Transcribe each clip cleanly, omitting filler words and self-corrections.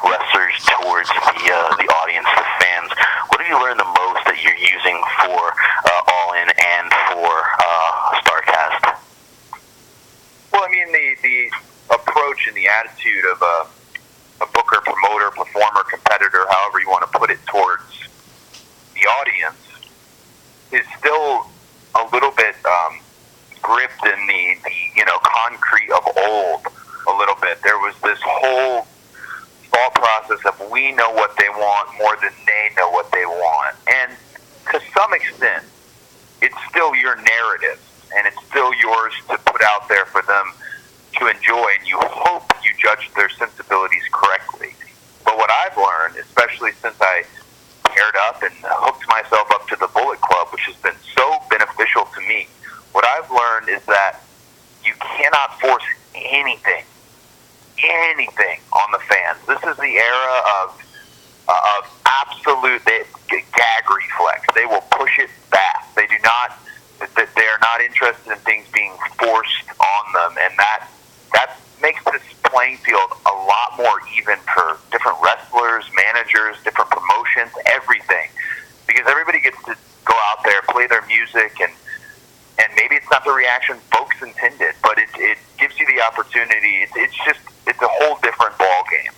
wrestlers towards the audience, the fans. What have you learned the most that you're using for All In and for Starrcast? Well, I mean, the approach and the attitude of a booker, promoter, performer, competitor, however you want to put it, towards the audience is still a little bit gripped in the concrete of old a little bit. There was this whole thought process of we know what they want more than they know what they want. And to some extent, it's still your narrative, and it's still yours to put out there for them to enjoy, and you hope you judge their sensibilities correctly. But what I've learned, especially since I paired up and hooked myself up to the Bullet Club, which has been so beneficial to me, what I've learned is that you cannot force anything on the fans. This is the era of absolute gag reflex. They will push it back. They are not interested in things being forced on them, and that makes this playing field a lot more even for different wrestlers, managers, different promotions, everything. Because everybody gets to go out there, play their music, and maybe it's not the reaction folks intended, but it gives you the opportunity. It's a whole different ball game,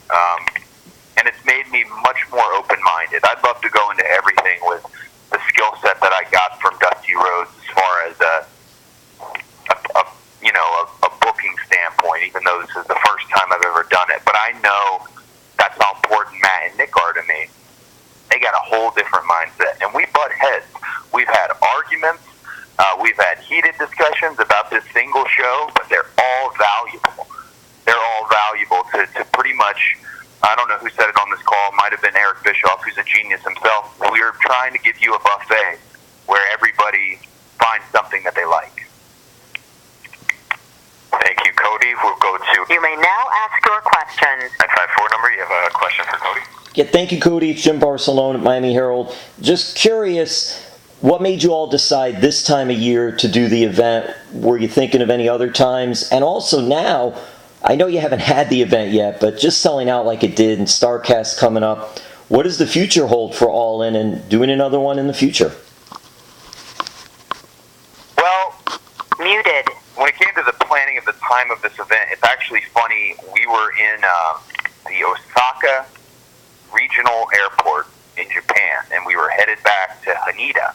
and it's made me much more open-minded. I'd love to go into everything with the skill set that I got from Dusty Rhodes as far as a booking standpoint, even though this is the first time I've ever done it. But I know that's how important Matt and Nick are to me. They got a whole different mindset, and we butt heads. We've had arguments. We've had heated discussions about this single show, but they're all valuable. They're all valuable to pretty much, I don't know who said it on this call, it might have been Eric Bischoff, who's a genius himself. We're trying to give you a buffet where everybody finds something that they like. Thank you, Cody. We'll go to... You may now ask your question. 954 number, you have a question for Cody? Yeah, thank you, Cody. It's Jim Barcelone at Miami Herald. Just curious, what made you all decide this time of year to do the event? Were you thinking of any other times? And also now, I know you haven't had the event yet, but just selling out like it did and Starrcast coming up, what does the future hold for All In and doing another one in the future? Well, Muted. when it came to the planning of the time of this event, it's actually funny. We were in the Osaka Regional Airport in Japan, and we were headed back to Haneda,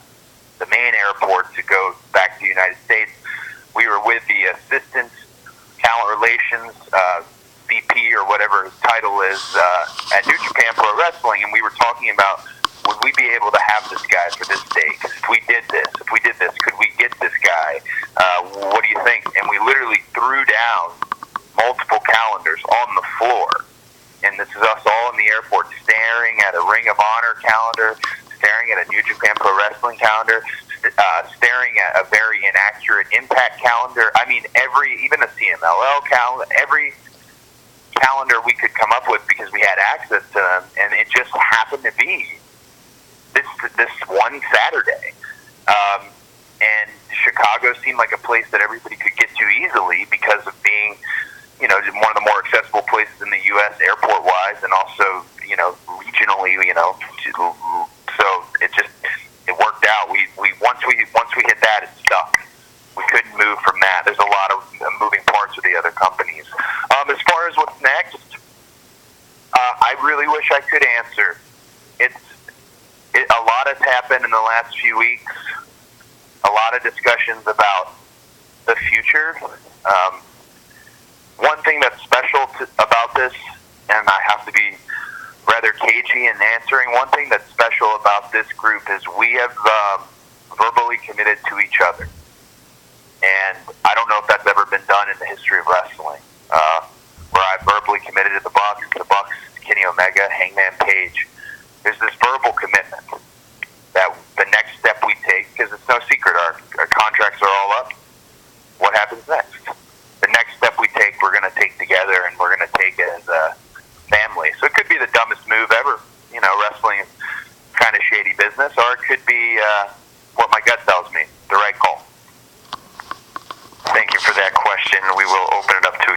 the main airport, to go back to the United States. We were with the Assistant Talent Relations VP, or whatever his title is, at New Japan Pro Wrestling, and we were talking about, would we be able to have this guy for this date? If we did this, could we get this guy? What do you think? And we literally threw down multiple calendars on the floor. And this is us all in the airport staring at a Ring of Honor calendar, staring at a New Japan Pro Wrestling calendar, staring at a very inaccurate Impact calendar. I mean, even a CMLL calendar, every calendar we could come up with, because we had access to them, and it just happened to be this one Saturday. And Chicago seemed like a place that everybody could get to easily because of being, one of the more accessible places in the U.S. airport-wise, and also, regionally, so it worked out. Once we hit that, it stuck. We couldn't move from that. There's a lot of moving parts with the other companies. As far as what's next, I really wish I could answer. A lot has happened in the last few weeks. A lot of discussions about the future. One thing that's special about this, and I have to be rather cagey in answering, one thing that's special about this group is we have verbally committed to each other. And I don't know if that's ever been done in the history of wrestling, where I verbally committed to the Bucks, Kenny Omega, Hangman Page. There's this verbal commitment that the next step we take, because it's no secret, our contracts are all up. What happens next? The next step we take, we're going to take together, and we're going to take it as a family. So it could be the dumbest move ever. Wrestling is kind of shady business, or it could be what my gut